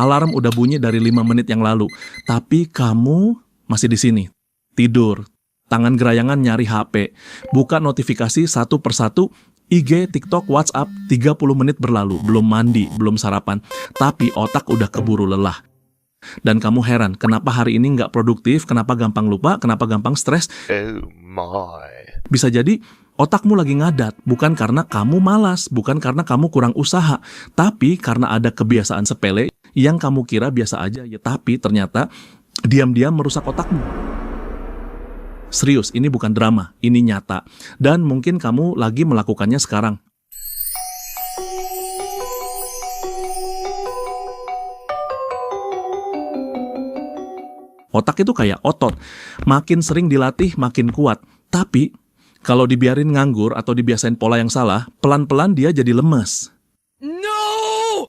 Alarm udah bunyi dari 5 menit yang lalu. Tapi kamu masih di sini. Tidur. Tangan gerayangan nyari HP. Buka notifikasi satu persatu. IG, TikTok, WhatsApp, 30 menit berlalu. Belum mandi, belum sarapan. Tapi otak udah keburu lelah. Dan kamu heran, kenapa hari ini nggak produktif, kenapa gampang lupa, kenapa gampang stres. Oh my. Bisa jadi otakmu lagi ngadat, bukan karena kamu malas, bukan karena kamu kurang usaha, tapi karena ada kebiasaan sepele yang kamu kira biasa aja, ya tapi ternyata diam-diam merusak otakmu. Serius, ini bukan drama, ini nyata. Dan mungkin kamu lagi melakukannya sekarang. Otak itu kayak otot, makin sering dilatih makin kuat. Tapi kalau dibiarin nganggur atau dibiasain pola yang salah, pelan-pelan dia jadi lemes.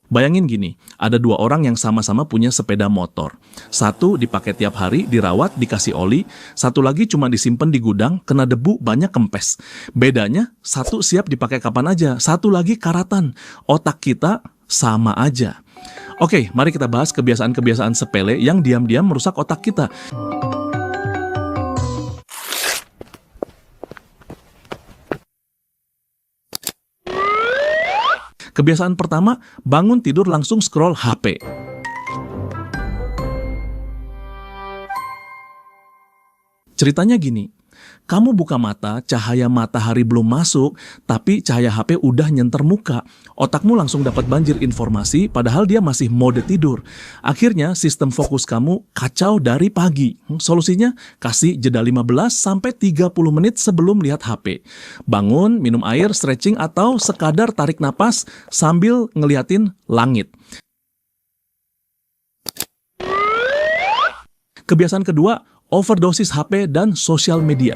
Bayangin gini, ada 2 orang yang sama-sama punya sepeda motor. Satu dipakai tiap hari, dirawat, dikasih oli. Satu lagi cuma disimpan di gudang, kena debu, banyak kempes. Bedanya, satu siap dipakai kapan aja, satu lagi karatan. Otak kita sama aja. Oke, mari kita bahas kebiasaan-kebiasaan sepele yang diam-diam merusak otak kita. Kebiasaan pertama, bangun tidur langsung scroll HP. Ceritanya gini, kamu buka mata, cahaya matahari belum masuk, tapi cahaya HP udah nyenter muka. Otakmu langsung dapat banjir informasi, padahal dia masih mode tidur. Akhirnya, sistem fokus kamu kacau dari pagi. Solusinya, kasih jeda 15-30 menit sebelum lihat HP. Bangun, minum air, stretching, atau sekadar tarik napas sambil ngeliatin langit. Kebiasaan kedua, overdosis HP dan sosial media.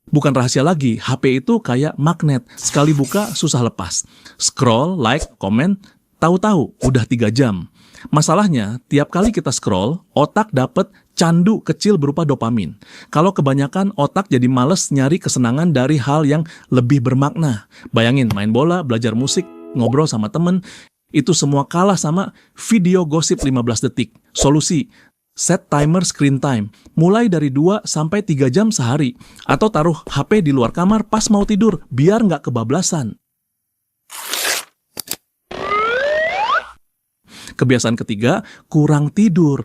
Bukan rahasia lagi, HP itu kayak magnet. Sekali buka, susah lepas. Scroll, like, komen, tahu-tahu udah 3 jam. Masalahnya, tiap kali kita scroll, otak dapat candu kecil berupa dopamin. Kalau kebanyakan, otak jadi males nyari kesenangan dari hal yang lebih bermakna. Bayangin, main bola, belajar musik, ngobrol sama temen, itu semua kalah sama video gosip 15 detik. Solusi, set timer screen time, mulai dari 2-3 jam sehari. Atau taruh HP di luar kamar pas mau tidur, biar nggak kebablasan. Kebiasaan ketiga, kurang tidur.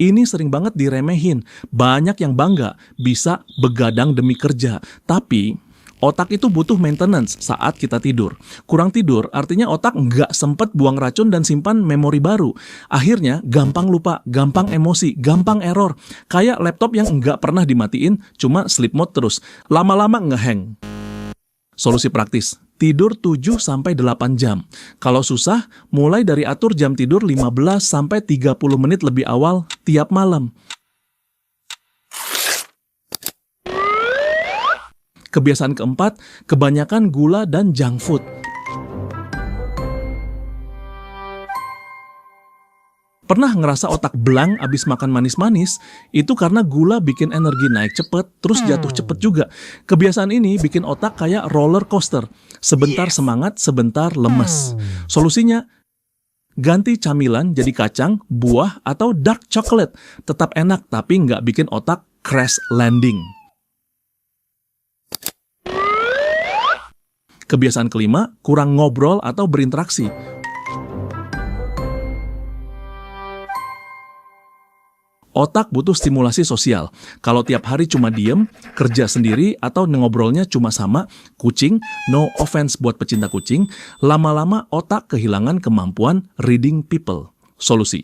Ini sering banget diremehin. Banyak yang bangga bisa begadang demi kerja. Tapi otak itu butuh maintenance saat kita tidur. Kurang tidur artinya otak nggak sempet buang racun dan simpan memori baru. Akhirnya gampang lupa, gampang emosi, gampang error. Kayak laptop yang nggak pernah dimatiin, cuma sleep mode terus. Lama-lama ngehang. Solusi praktis, tidur 7-8 jam. Kalau susah, mulai dari atur jam tidur 15-30 menit lebih awal tiap malam. Kebiasaan keempat, kebanyakan gula dan junk food. Pernah ngerasa otak blank abis makan manis-manis? Itu karena gula bikin energi naik cepet, terus jatuh cepet juga. Kebiasaan ini bikin otak kayak roller coaster. Sebentar semangat, sebentar lemes. Solusinya, ganti camilan jadi kacang, buah, atau dark chocolate. Tetap enak, tapi nggak bikin otak crash landing. Kebiasaan kelima, kurang ngobrol atau berinteraksi. Otak butuh stimulasi sosial. Kalau tiap hari cuma diem, kerja sendiri, atau ngobrolnya cuma sama kucing, no offense buat pecinta kucing, lama-lama otak kehilangan kemampuan reading people. Solusi,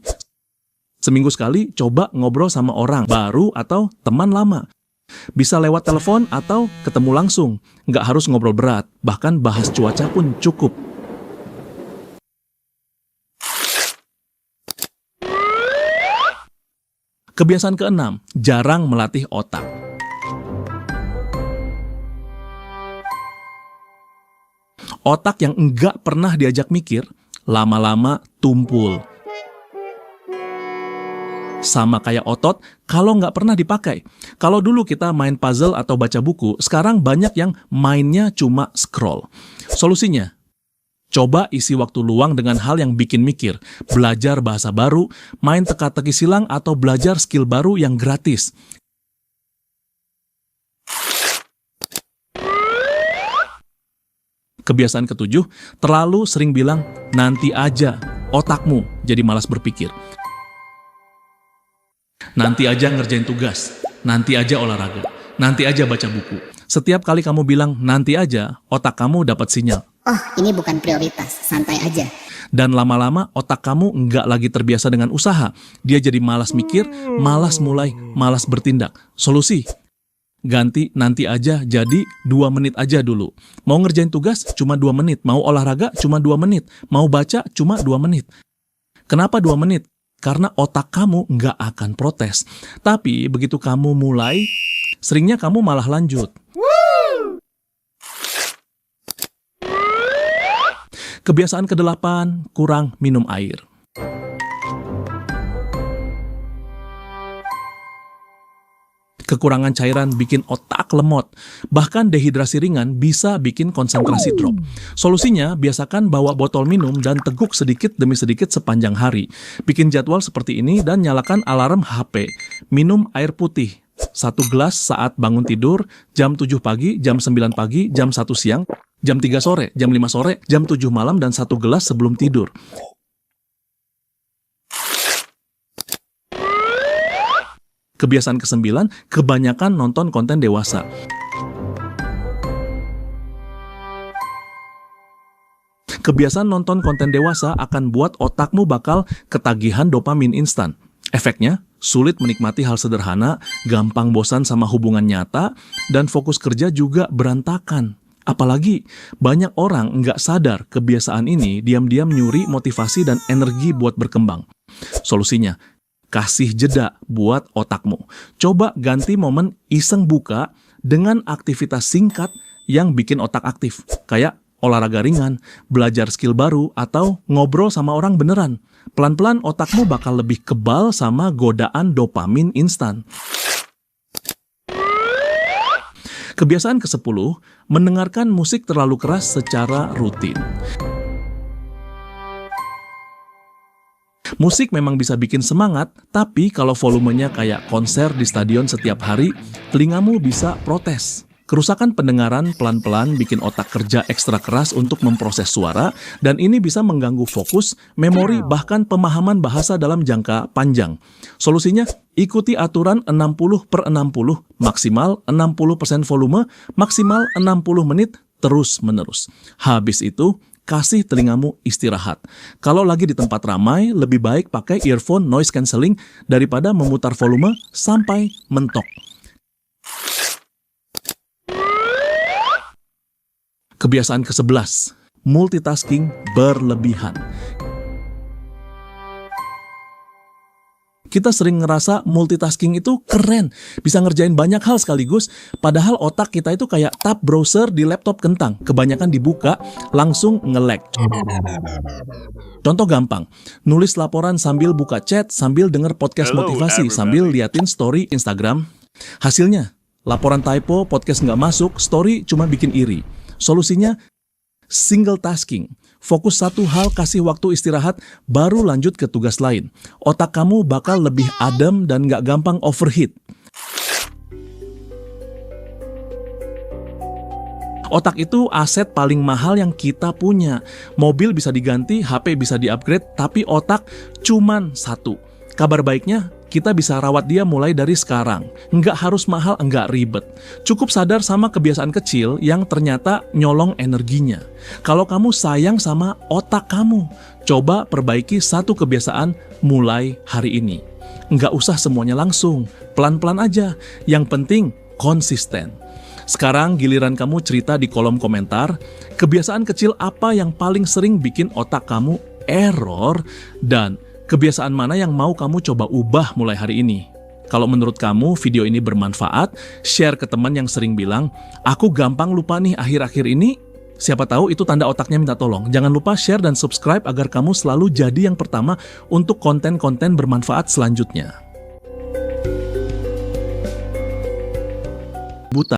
seminggu sekali coba ngobrol sama orang baru atau teman lama. Bisa lewat telepon atau ketemu langsung. Nggak harus ngobrol berat, bahkan bahas cuaca pun cukup. Kebiasaan keenam, jarang melatih otak. Otak yang enggak pernah diajak mikir, lama-lama tumpul. Sama kayak otot kalau nggak pernah dipakai. Kalau dulu kita main puzzle atau baca buku, sekarang banyak yang mainnya cuma scroll. Solusinya, coba isi waktu luang dengan hal yang bikin mikir, belajar bahasa baru, main teka-teki silang, atau belajar skill baru yang gratis. Kebiasaan ketujuh, terlalu sering bilang, nanti aja, otakmu jadi malas berpikir. Nanti aja ngerjain tugas, nanti aja olahraga, nanti aja baca buku. Setiap kali kamu bilang nanti aja, otak kamu dapat sinyal. Oh, ini bukan prioritas, santai aja. Dan lama-lama otak kamu nggak lagi terbiasa dengan usaha. Dia jadi malas mikir, malas mulai, malas bertindak. Solusi, ganti nanti aja jadi 2 menit aja dulu. Mau ngerjain tugas cuma 2 menit, mau olahraga cuma 2 menit, mau baca cuma 2 menit. Kenapa 2 menit? Karena otak kamu nggak akan protes. Tapi begitu kamu mulai, seringnya kamu malah lanjut. Kebiasaan ke-8, kurang minum air. Kekurangan cairan bikin otak lemot. Bahkan dehidrasi ringan bisa bikin konsentrasi drop. Solusinya, biasakan bawa botol minum dan teguk sedikit demi sedikit sepanjang hari. Bikin jadwal seperti ini dan nyalakan alarm HP. Minum air putih. 1 gelas saat bangun tidur, jam 7 pagi, jam 9 pagi, jam 1 siang, jam 3 sore, jam 5 sore, jam 7 malam, dan 1 gelas sebelum tidur. Kebiasaan ke-9, kebanyakan nonton konten dewasa. Kebiasaan nonton konten dewasa akan buat otakmu bakal ketagihan dopamin instan. Efeknya, sulit menikmati hal sederhana, gampang bosan sama hubungan nyata, dan fokus kerja juga berantakan. Apalagi, banyak orang nggak sadar kebiasaan ini diam-diam nyuri motivasi dan energi buat berkembang. Solusinya, kasih jeda buat otakmu. Coba ganti momen iseng buka dengan aktivitas singkat yang bikin otak aktif. Kayak olahraga ringan, belajar skill baru, atau ngobrol sama orang beneran. Pelan-pelan otakmu bakal lebih kebal sama godaan dopamin instan. Kebiasaan ke-10, mendengarkan musik terlalu keras secara rutin. Musik memang bisa bikin semangat, tapi kalau volumenya kayak konser di stadion setiap hari, telingamu bisa protes. Kerusakan pendengaran pelan-pelan bikin otak kerja ekstra keras untuk memproses suara, dan ini bisa mengganggu fokus, memori, bahkan pemahaman bahasa dalam jangka panjang. Solusinya, ikuti aturan 60/60, maksimal 60% volume, maksimal 60 menit, terus-menerus. Habis itu, kasih telingamu istirahat. Kalau lagi di tempat ramai, lebih baik pakai earphone noise cancelling daripada memutar volume sampai mentok. Kebiasaan ke-11, multitasking berlebihan. Kita sering ngerasa multitasking itu keren, bisa ngerjain banyak hal sekaligus, padahal otak kita itu kayak tab browser di laptop kentang, kebanyakan dibuka, langsung nge-lag. Contoh gampang, nulis laporan sambil buka chat, sambil denger podcast motivasi, sambil liatin story Instagram. Hasilnya, laporan typo, podcast nggak masuk, story cuma bikin iri. Solusinya, single tasking. Fokus satu hal, kasih waktu istirahat, baru lanjut ke tugas lain. Otak kamu bakal lebih adem dan nggak gampang overheat. Otak itu aset paling mahal yang kita punya. Mobil bisa diganti, HP bisa di-upgrade, tapi otak cuman satu. Kabar baiknya, kita bisa rawat dia mulai dari sekarang. Nggak harus mahal, nggak ribet. Cukup sadar sama kebiasaan kecil yang ternyata nyolong energinya. Kalau kamu sayang sama otak kamu, coba perbaiki satu kebiasaan mulai hari ini. Nggak usah semuanya langsung, pelan-pelan aja. Yang penting, konsisten. Sekarang giliran kamu cerita di kolom komentar, kebiasaan kecil apa yang paling sering bikin otak kamu error, dan kebiasaan mana yang mau kamu coba ubah mulai hari ini. Kalau menurut kamu video ini bermanfaat, share ke teman yang sering bilang, aku gampang lupa nih akhir-akhir ini. Siapa tahu itu tanda otaknya minta tolong. Jangan lupa share dan subscribe agar kamu selalu jadi yang pertama untuk konten-konten bermanfaat selanjutnya.